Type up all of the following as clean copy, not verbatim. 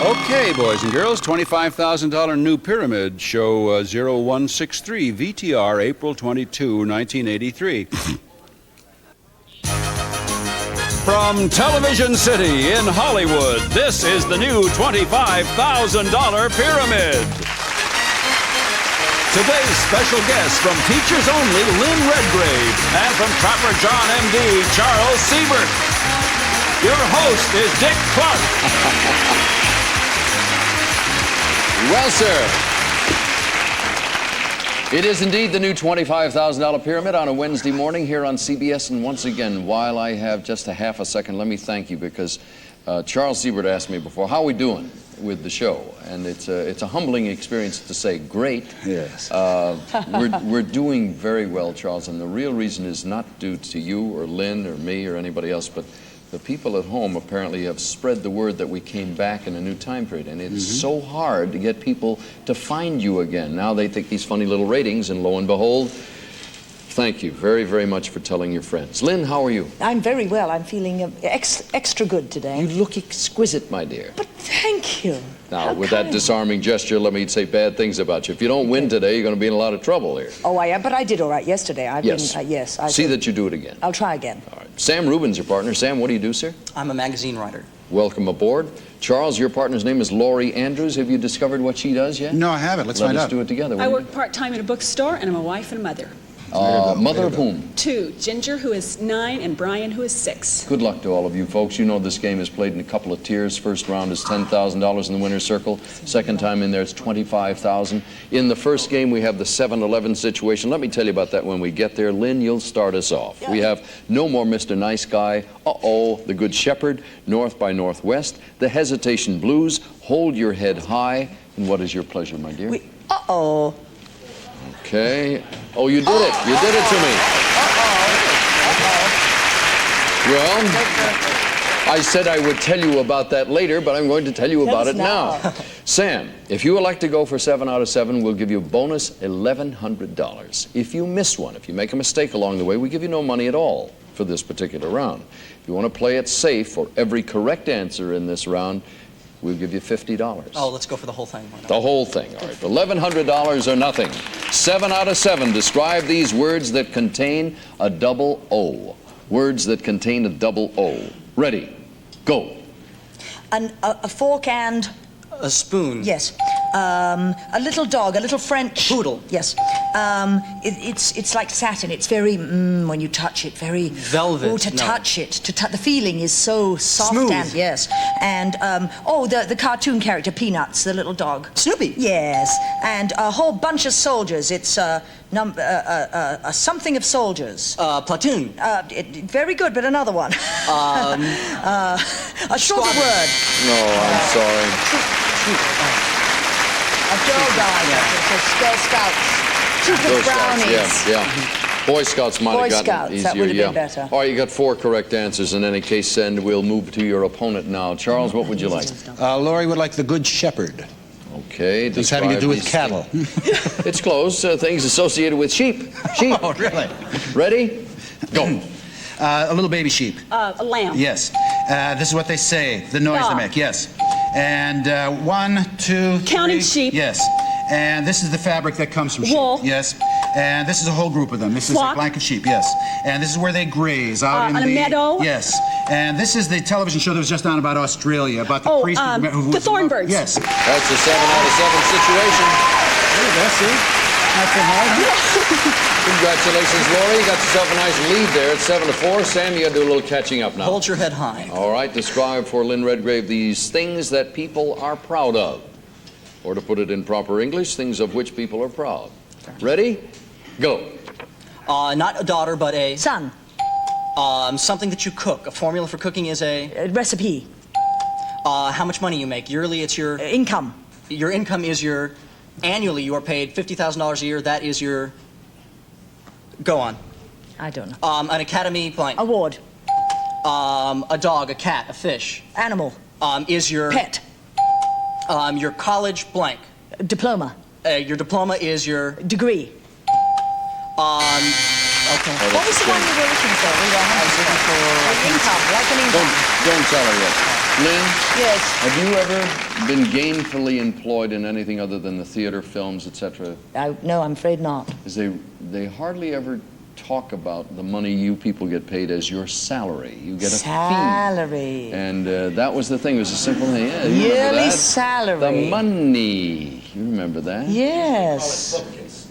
Okay, boys and girls, $25,000 new pyramid, show 0163, VTR, April 22, 1983. From Television City in Hollywood, this is the new $25,000 pyramid. Today's special guests from Teachers Only, Lynn Redgrave, and from Trapper John M.D., Charles Siebert. Your host is Dick Clark. Well, sir, it is indeed the new $25,000 pyramid on a Wednesday morning here on CBS. And once again, while I have just a half a second, let me thank you because Charles Siebert asked me before, how are we doing with the show? And it's a humbling experience to say great. Yes. We're doing very well, Charles, and the real reason is not due to you or Lynn or me or anybody else, but the people at home apparently have spread the word that we came back in a new time period, and it's so hard to get people to find you again. Now they think these funny little ratings, and lo and behold, thank you very, very much for telling your friends. Lynn, how are you? I'm very well. I'm feeling extra good today. You look exquisite, my dear. But thank you. Now, with that disarming gesture, let me say bad things about you. If you don't win today, you're going to be in a lot of trouble here. Oh, I am, but I did all right yesterday. Yes. See that you do it again. I'll try again. All right. Sam Rubin's your partner. Sam, what do you do, sir? I'm a magazine writer. Welcome aboard. Charles, your partner's name is Laurie Andrews. Have you discovered what she does yet? No, I haven't. Let's find out. Let's do it together. I work part-time in a bookstore, and I'm a wife and a mother. Mother of whom? 2, Ginger, who is 9, and Brian, who is 6. Good luck to all of you folks. You know this game is played in a couple of tiers. First round is $10,000 in the winner's circle. Second time in there, it's $25,000. In the first game, we have the 7-Eleven situation. Let me tell you about that when we get there. Lynn, you'll start us off. We have No More Mr. Nice Guy, Uh-Oh, The Good Shepherd, North by Northwest, The Hesitation Blues, Hold Your Head High, and What Is Your Pleasure, my dear? Uh-oh. Okay. Oh, you did it. You did it to me. Well, I said I would tell you about that later, but I'm going to tell you about it now. Sam, if you elect to go for 7 out of 7, we'll give you bonus $1,100. If you miss one, if you make a mistake along the way, we give you no money at all for this particular round. If you want to play it safe for every correct answer in this round, we'll give you $50. Oh, let's go for the whole thing. The whole thing, all right. $1,100 or nothing. 7 out of 7. Describe these words that contain a double O. Words that contain a double O. Ready, go. A fork and... A spoon. Yes. A little dog, a little French... Poodle. Yes. It's like satin. It's very, when you touch it, very... Velvet. Oh, touch it. The feeling is so soft. Smooth. And, yes. And, the cartoon character, Peanuts, the little dog. Snoopy. Yes. And a whole bunch of soldiers. It's, something of soldiers. Platoon. Very good, but another one. A shorter word. No, I'm sorry. A Girl Guide. Girl Scouts. Troop of Brownies. Yeah. Boy Scouts might have gotten easier. That would have been better. All right, you got 4 correct answers in any case, and we'll move to your opponent now. Charles, what would you like? Laurie would like the Good Shepherd. Okay. It's having to do with cattle. It's close. Things associated with sheep. Sheep. Oh, really? Ready? Go. A little baby sheep. A lamb. Yes. This is what they say, the noise they make. Yes. And 1, 2, 3. Counting sheep. Yes. And this is the fabric that comes from Wool. sheep. Yes. And this is a whole group of them. This is Flock. a blanket sheep. Yes. And this is where they graze out in on a meadow. Yes. And this is the television show that was just on about Australia, about the priest who the Thornbirds. Yes. That's a 7 out of 7 situation. There you go, see? Not so hard, huh? Congratulations, Laurie. You got yourself a nice lead there. It's 7 to 4. Sam, you got to do a little catching up now. Hold your head high. All right. Describe for Lynn Redgrave these things that people are proud of. Or to put it in proper English, things of which people are proud. Ready? Go. Not a daughter, but a... Son. Something that you cook. A formula for cooking is a... Recipe. How much money you make. Yearly, it's your... Income. Your income is your... Annually, you are paid $50,000 a year. That is your... Go on. I don't know. An academy blank. Award. A dog, a cat, a fish. Animal. Is your... Pet. Your college blank. Diploma. Your diploma is your... Degree. Okay. What was the one you were looking for? We were income, like an income. Don't tell her yet. Lynn? Yes. Have you ever been gainfully employed in anything other than the theater, films, etc.? No, I'm afraid not. Because they hardly ever talk about the money you people get paid as your salary. You get a salary. fee. And that was the thing. It was a simple thing. Yeah, you remember Yearly that? salary. The money. You remember that? Yes.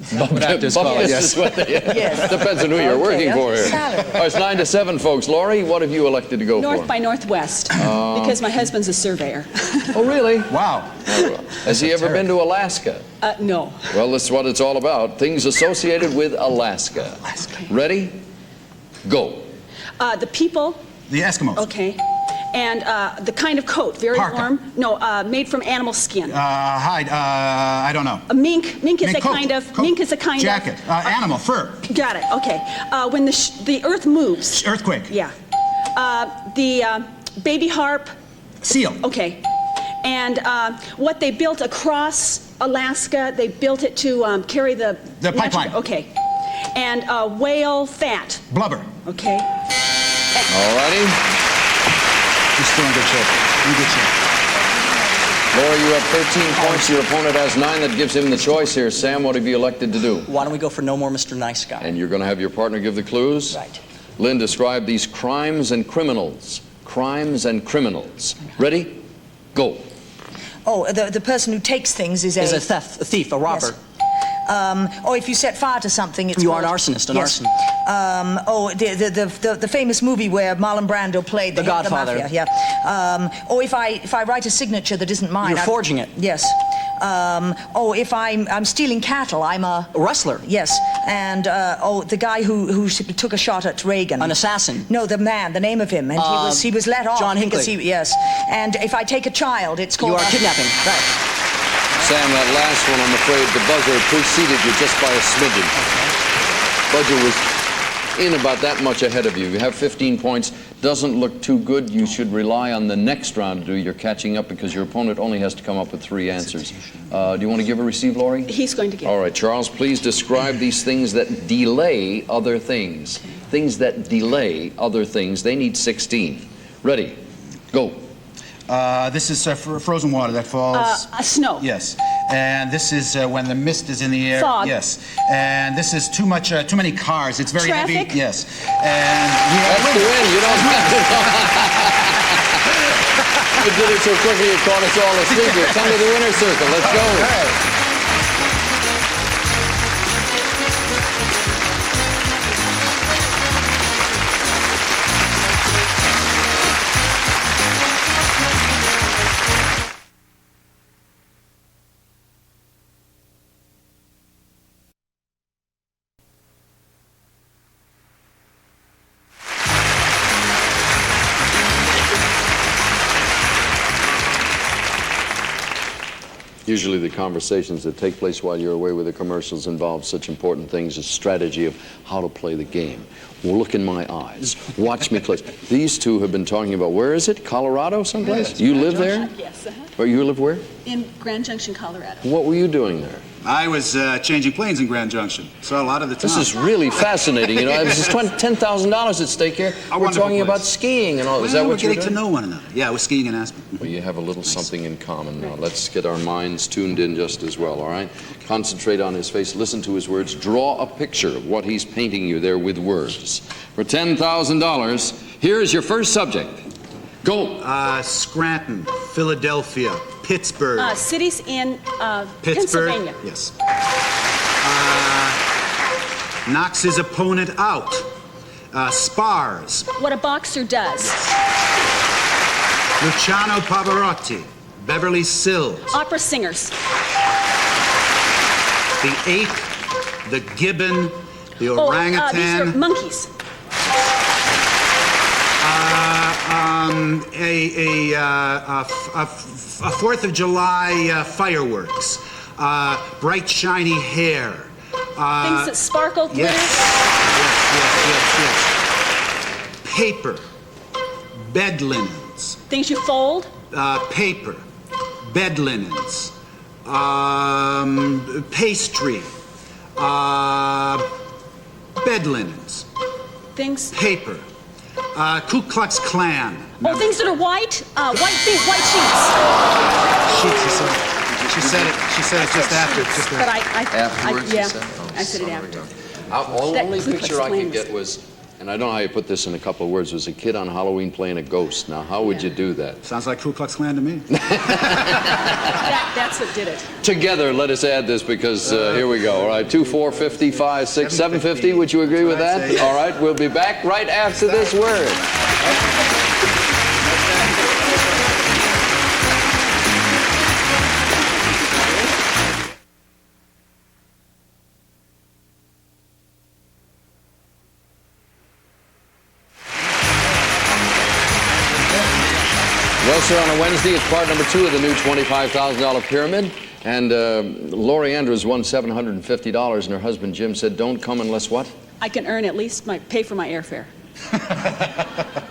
Bupkis yes. is what they, Yes. Depends on who you're working for here. Salary. All right, it's 9 to 7, folks. Laurie, what have you elected to go North for? by Northwest, because my husband's a surveyor. Oh, really? Wow. Has he ever been to Alaska? No. Well, this is what it's all about. Things associated with Alaska. Ready? Go. The people, The Eskimos. okay, and the kind of coat, very Parka. warm. No, made from animal skin. Hide. I don't know. A mink. Mink is Mink a coat. kind of. Coat. Mink is a kind Jacket. of. Animal. Fur. Got it. Okay. When the earth moves. Earthquake. Yeah. The baby harp. Seal. Okay. And what they built across Alaska, they built it to carry the pipeline. Okay. And whale fat. Blubber. Okay. All righty. You're still in good shape. In good shape. Laura, you have 13 points. Your opponent has 9. That gives him the choice here. Sam, what have you elected to do? Why don't we go for No More Mr. Nice Guy? And you're going to have your partner give the clues? Right. Lynn, describe these crimes and criminals. Crimes and criminals. Ready? Go. Oh, the person who takes things is Is a thief, a robber. Yes. Or if you set fire to something, it's You are an called- arsonist, an yes. arson. The famous movie where Marlon Brando played The Godfather. mafia, yeah. Or if I write a signature that isn't mine. You're forging it. Yes. If I'm stealing cattle, I'm a rustler. Yes. And the guy who took a shot at Reagan. An assassin. No, the name of him, and he was let off. John because Hinckley. yes. And if I take a child, it's called. You are kidnapping. Right. Sam, that last one, I'm afraid the buzzer preceded you just by a smidgen. Buzzer was in about that much ahead of you. You have 15 points. Doesn't look too good. You should rely on the next round to do your catching up because your opponent only has to come up with 3 answers. Do you want to give or receive, Laurie? He's going to give. All right, Charles, please describe these things that delay other things. Things that delay other things. They need 16. Ready? Go. This is frozen water that falls. Snow. Yes. And this is when the mist is in the air. Fog. Yes. And this is too many cars. It's very Traffic. heavy. Yes. And we are That's the win. You don't have to. You did it so quickly you caught us all asleep. You're come to the winner's circle. Let's go. Usually the conversations that take place while you're away with the commercials involve such important things as strategy of how to play the game. Well, look in my eyes. Watch me close. These two have been talking about, where is it? Colorado someplace? You live there? Yes. Or you live where? In Grand Junction, Colorado. What were you doing there? I was changing planes in Grand Junction. Saw a lot of the time. This is really fascinating. You know, this is $10,000 at stake here. We're wonderful talking about place. skiing and all. Is that We're what you're getting doing? to know one another. Yeah, we're skiing in Aspen. Well, you have a little something in common now. Let's get our minds tuned in just as well, all right? Concentrate on his face, listen to his words, draw a picture of what he's painting you there with words. For $10,000, here's your first subject. Go. Scranton, Philadelphia, Pittsburgh. Cities in Pittsburgh. Pennsylvania. Yes. Knocks his opponent out. Spars. What a boxer does. Luciano Pavarotti. Beverly Sills. Opera singers. The ape, the gibbon, the These orangutan. are monkeys. A 4th of July fireworks. Bright shiny hair. Things that sparkle, glitter. Yes. Paper. Bed linens. Things you fold. Paper. Bed linens. Pastry. Bed linens. Things. Paper. Ku Klux Klan. Oh, things that are white? White things, white sheets. She said it. She said it just after. But Afterwards, you yeah, said? I said it after. The only Ku Klux picture I Klan could get was, and I don't know how you put this in a couple of words, was a kid on Halloween playing a ghost. Now, how would you do that? Sounds like Ku Klux Klan to me. That's what did it. Together, let us add this because here we go. All right, 2, 4, 50, 5, 6, 750. Would you agree with that? Yes. All right, we'll be back right after this word. Well, sir, on a Wednesday, it's part number 2 of the new $25,000 pyramid. And Lori Andrews won $750, and her husband Jim said, don't come unless what? I can earn at least pay for my airfare.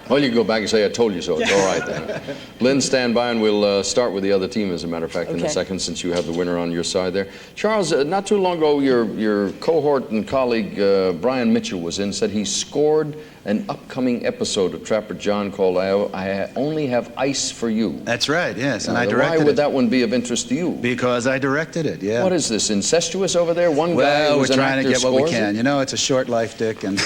Well, you can go back and say, I told you so. It's all right then. Lynn, stand by, and we'll start with the other team, as a matter of fact, in a second, since you have the winner on your side there. Charles, not too long ago, your cohort and colleague, Brian Mitchell, was in, said he scored an upcoming episode of Trapper John called I Only Have Ice for You. That's right, yes, and I directed it. Why would that one be of interest to you? Because I directed it, yeah. What is this, incestuous over there? One guy who's we're an trying to actor get what we scores can. it? You know, it's a short life, Dick, and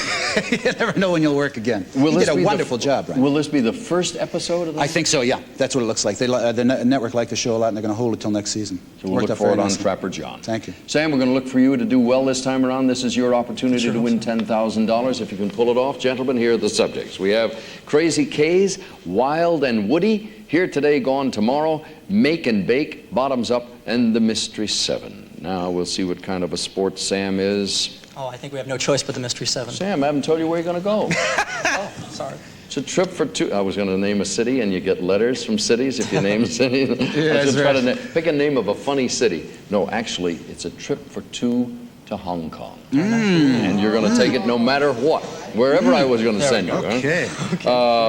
you never know when you'll work again. Will You this did be a the wonderful job, Brian. Will this be the first episode of this? I think so, yeah. That's what it looks like. The network liked the show a lot, and they're going to hold it till next season. So we'll look for it on Trapper John. Thank you. Sam, we're going to look for you to do well this time around. This is your opportunity to win $10,000. If you can pull it off, gentlemen, here are the subjects. We have Crazy K's, Wild and Woody, Here Today, Gone Tomorrow, Make and Bake, Bottoms Up, and the Mystery 7. Now we'll see what kind of a sport Sam is. Oh, I think we have no choice but the Mystery 7. Sam, I haven't told you where you're going to go. Oh, sorry. It's a trip for 2. I was going to name a city, and you get letters from cities if you name a city. Yeah, I was right. try to pick a name of a funny city. No, actually, it's a trip for 2 to Hong Kong. And you're going to take it no matter what, wherever I was going to send you. Okay.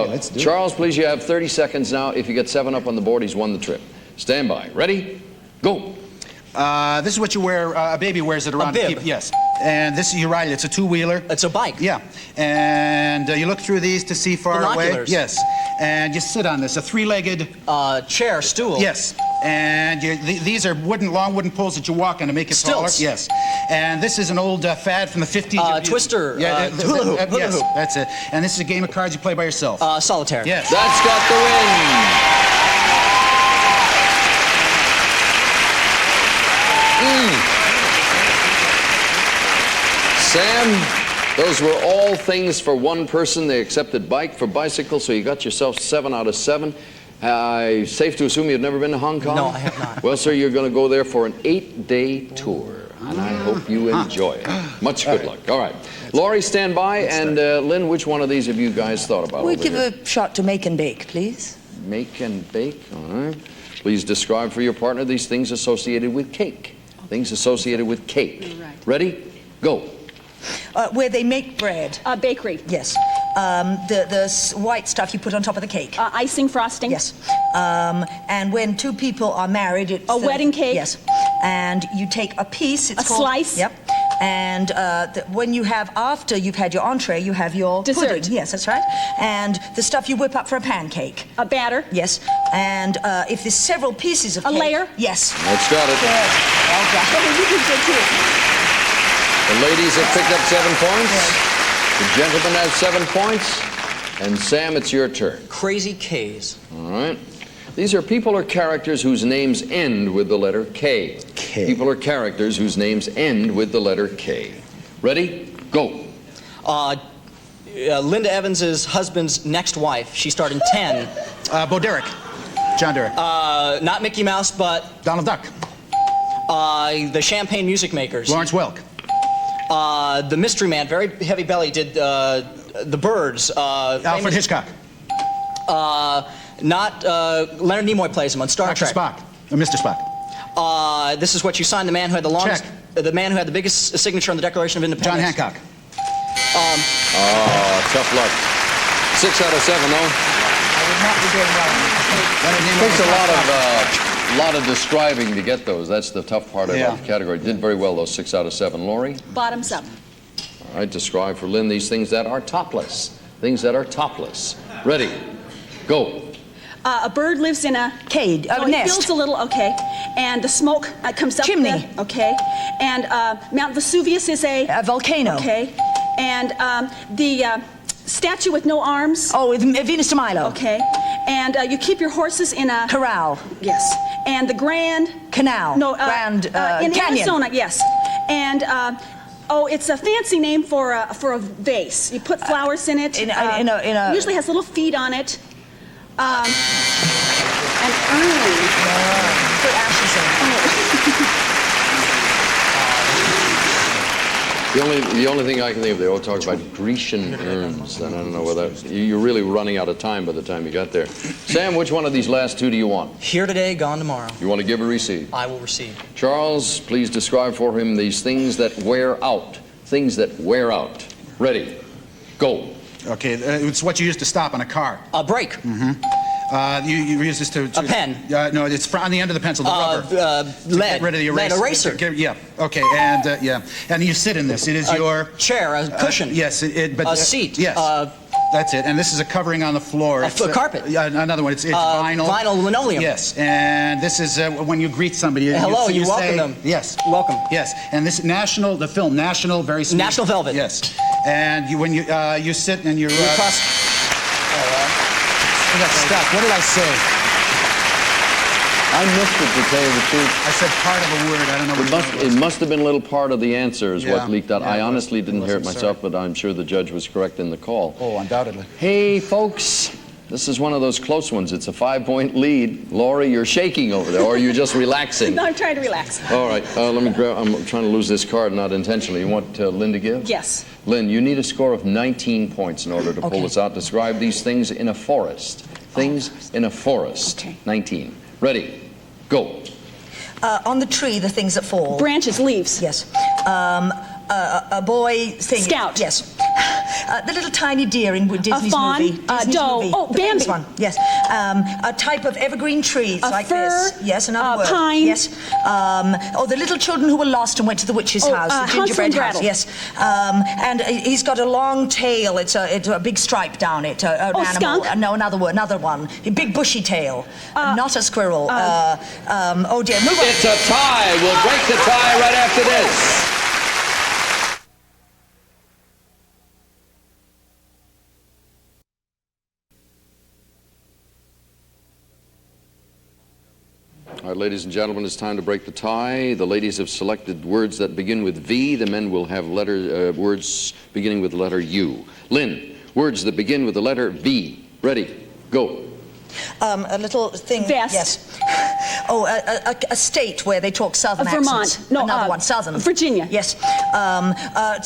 Let's do Charles, please, you have 30 seconds now. If you get 7 up on the board, he's won the trip. Stand by. Ready? Go. This is what you wear, a baby wears it around. A bib. Yes. And this, you ride it. It's a 2-wheeler. It's a bike. Yeah. And you look through these to see far away. Binoculars. Yes. And you sit on this, a 3-legged... Chair, stool. Yes. And these are long wooden poles that you walk on to make it Stilts. taller. Yes. And this is an old fad from the 50s. Twister. Yeah, Hula hoop. Hula yes, hoop. that's it. And this is a game of cards you play by yourself. Solitaire. Yes. That's got the win. Sam, those were all things for one person. They accepted bike for bicycle, so you got yourself 7 out of 7. Safe to assume you've never been to Hong Kong? No, I have not. Well, sir, you're going to go there for an 8-day tour, and I hope you enjoy it. Much good luck. All right. Laurie, stand by, and Lynn, which one of these have you guys thought about? We over give here? a shot to make and bake, please. Make and bake, all right. Please describe for your partner these things associated with cake. Things associated with cake. Right. Ready? Go. Where they make bread. Bakery. Yes. The white stuff you put on top of the cake. Icing, frosting. Yes. And when 2 people are married, it's... A wedding cake. Yes. And you take a piece. It's A called, slice. Yep. And when you have, after you've had your entree, you have your Dessert. pudding. Yes, that's right. And the stuff you whip up for a pancake. A batter. Yes. And if there's several pieces of A cake... layer. Yes. That's got it. Good. Well done. You did good too. The ladies have picked up 7 points. The gentleman has 7 points. And Sam, it's your turn. Crazy K's. All right. These are people or characters whose names end with the letter K. K. People or characters whose names end with the letter K. Ready? Go. Linda Evans's husband's next wife. She starred in 10. Bo Derek. John Derek. Not Mickey Mouse, but Donald Duck. the Champagne Music Makers. Lawrence Welk. The Mystery Man, very heavy belly, did The Birds. Alfred Hitchcock. Not Leonard Nimoy plays him on Star Dr. Trek. Spock. Or Mr. Spock. This is what you signed. The man who had the longest, Check. the man who had the biggest signature on the Declaration of Independence. John Hancock. Tough luck. 6 out of 7, though. I would not be doing well. Takes a lot of describing to get those. That's the tough part about the category. Did very well, though. 6 out of 7. Laurie? Bottoms up. All right, describe for Lynn these things that are topless. Things that are topless. Ready, go. A bird lives in a Cage, oh, nest. It builds a little, okay. And the smoke comes up. Chimney. Okay. And Mount Vesuvius is a volcano. Okay. And the statue with no arms. Oh, Venus de Milo. Okay. And you keep your horses in a Corral. Yes. And the Grand Canal. No, Grand in Canyon. Arizona. Yes. And oh, it's a fancy name for a vase. You put flowers in it. In a usually has little feet on it. An urn. Put ashes in. The only thing I can think of, they all talk about Grecian urns, and I don't know whether you're really running out of time by the time you got there. Sam, which one of these last two do you want? Here today, gone tomorrow. You want to give or receive? I will receive. Charles, please describe for him these things that wear out. Things that wear out. Ready, go. Okay, it's what you use to stop on a car. A brake. You use this to... A pen. No, it's on the end of the pencil, the rubber. Lead. Get rid of the eraser. Lead eraser. Yeah, okay, and yeah. And you sit in this. It is your... Chair, a cushion. Yes, but... A seat. Yes. That's it. And this is a covering on the floor. A carpet. Another one. It's vinyl. Vinyl linoleum. Yes. And this is when you greet somebody. Hello, you welcome say, them. Yes. Welcome. Yes. And this the film National, very smooth. National Velvet. Yes. And when you sit and you're... I got stuck. What did I say? I missed it, to tell you the truth. I said part of a word. I don't know what It must have been a little part of the answer is what leaked out. Yeah, I honestly didn't hear it myself, sorry. but I'm sure the judge was correct in the call. Oh, undoubtedly. Hey, folks, this is one of those close ones. It's a 5-point lead. Lori, you're shaking over there, or are you just relaxing? No, I'm trying to relax. All right, let me grab, I'm trying to lose this card, not intentionally. You want Lynn to give? Yes. Lynn, you need a score of 19 points in order to pull this out. Describe these things in a forest. Things in a forest. Okay. 19. Ready, go. On the tree, the things that fall. Branches, leaves. Yes. A boy thing. Scout. Yes. The little tiny deer in Disney's fawn, movie. Disney's doe. movie. Oh, The famous Bambi. one. Yes. A type of evergreen tree. It's A like fir, this. Yes, another word. pine. Yes. The little children who were lost and went to the witch's house. The Hansel gingerbread and house. Gretel. Yes. And he's got a long tail. It's a big stripe down it. An animal. Skunk. No, another one. A big bushy tail. Not a squirrel. Oh dear. Move on. It's a tie. We'll break the tie right after this. All right, ladies and gentlemen, it's time to break the tie. The ladies have selected words that begin with V. The men will have words beginning with the letter U. Lynn, words that begin with the letter V. Ready, go. A little thing. Vest. Yes. Oh, a state where they talk Southern Vermont. accents. No, Another one. Southern. Virginia. Yes.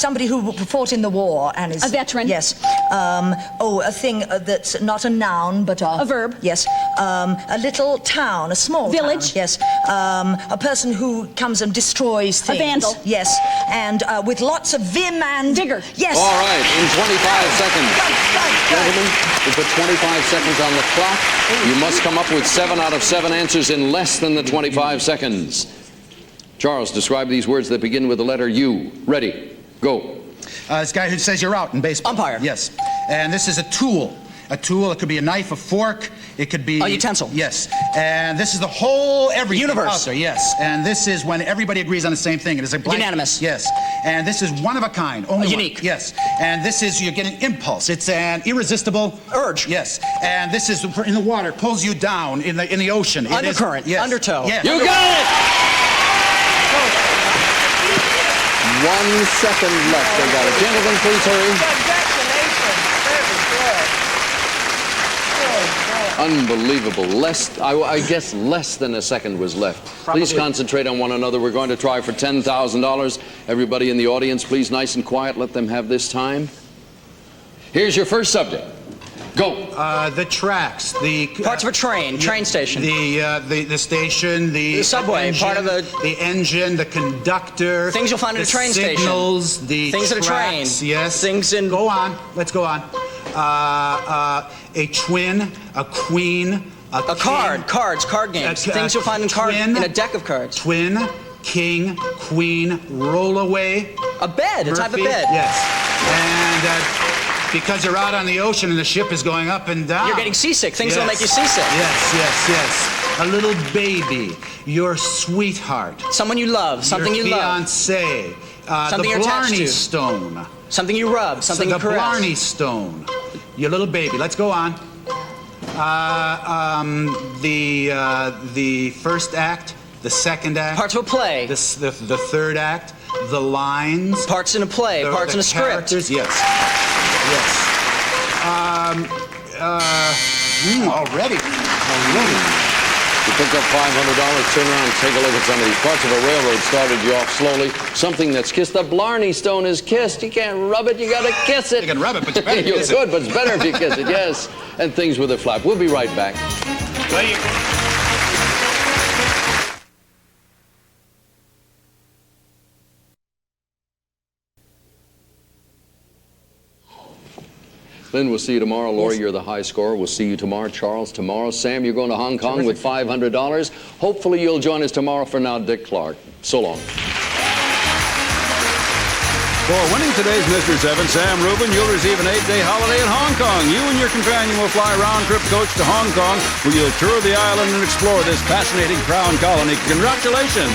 Somebody who fought in the war and is A veteran. Yes. A thing that's not a noun but a verb. Yes. A little town, a small Village. town. Yes. A person who comes and destroys things. vandal. Yes. And with lots of vim and vigor. Yes. All right, in 25 seconds. Gentlemen, we put 25 seconds on the clock. You must come up with 7 out of 7 answers in less than the 25 seconds. Charles, describe these words that begin with the letter U. Ready, go. This guy who says you're out in baseball. Umpire. Yes. And this is a tool. A tool, it could be a knife, a fork, it could be... A utensil. Yes. And this is the whole everything Universe. out there, yes. And this is when everybody agrees on the same thing. It is a blank... Unanimous. Yes. And this is one of a kind. Only Unique. One. Yes. And this is, you're getting impulse. It's an irresistible... Urge. Yes. And this is in the water, pulls you down in the ocean. It is- Undercurrent. Yes. Undertow. Yes. You got it! 1 second left. They got it. Gentlemen, please hurry. Unbelievable. I guess less than a second was left. Please concentrate on one another. We're going to try for $10,000. Everybody in the audience, please, nice and quiet. Let them have this time. Here's your first subject. Go. The tracks, the... Parts of a train, train station. The station, the subway, engine, part of the engine, the conductor. Things you'll find at a train station. Signals, the Things at a train. tracks, yes. Things in... Go on. Let's go on. A twin, a queen, a king, card games. Things you'll find in in a deck of cards. Twin, king, queen, rollaway. A bed, a type of Murphy, bed. Yes. And Because you're out on the ocean and the ship is going up and down. You're getting seasick. Things will Yes. make you seasick. Yes. A little baby, your sweetheart, Someone you love, something your you love, fiancé, Something the you're attached Blarney to. Stone, something you rub, something the you caress. Blarney Stone, your little baby. Let's go on. The first act, the second act, Parts of a play. the third act, the lines, Parts in a play, parts in a script. characters. Yes. Already. You picked up $500, turn around and take a look at some of these parts of a railroad started you off slowly. Something that's kissed. The Blarney Stone is kissed. You can't rub it, you gotta kiss it. You can rub it, but you better You kiss could, it. but it's better if you kiss it, yes. And things with a flap. We'll be right back. Well, you... Lynn, we'll see you tomorrow. Lori, you're the high scorer. We'll see you tomorrow. Charles, tomorrow. Sam, you're going to Hong Kong with $500. Hopefully you'll join us tomorrow. For now, Dick Clark. So long. For winning today's Mr. 7, Sam Rubin, you'll receive an 8-day holiday in Hong Kong. You and your companion will fly round-trip coach to Hong Kong, where you'll tour the island and explore this fascinating crown colony. Congratulations!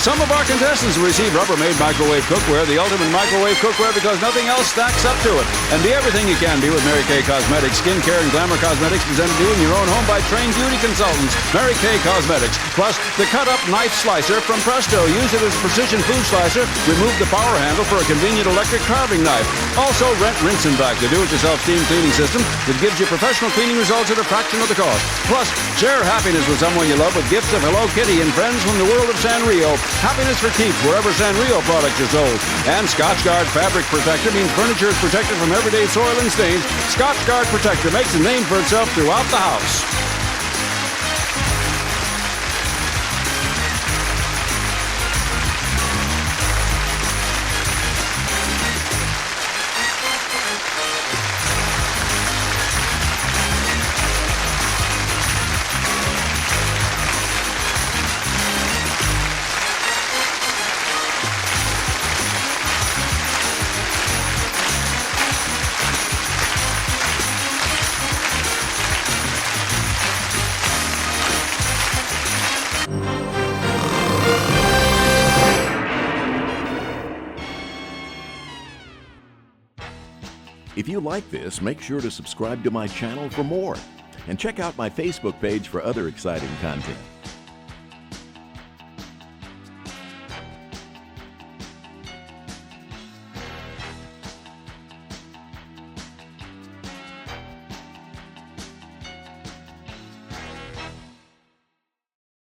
Some of our contestants will receive Rubbermaid microwave cookware, the ultimate microwave cookware because nothing else stacks up to it. And be everything you can be with Mary Kay Cosmetics. Skincare and glamour cosmetics presented to you in your own home by trained beauty consultants. Mary Kay Cosmetics. Plus, the cut-up knife slicer from Presto. Use it as a precision food slicer. Remove the power handle for a convenient electric carving knife. Also, rent, rinse, and vac, the do-it-yourself steam cleaning system that gives you professional cleaning results at a fraction of the cost. Plus, share happiness with someone you love with gifts of Hello Kitty and friends from the world of Sanrio. Happiness for keeps wherever Sanrio products are sold. And Scotchgard Fabric Protector means furniture is protected from everyday soil and stains. Scotchgard Protector makes a name for itself throughout the house. If you like this, make sure to subscribe to my channel for more. And check out my Facebook page for other exciting content.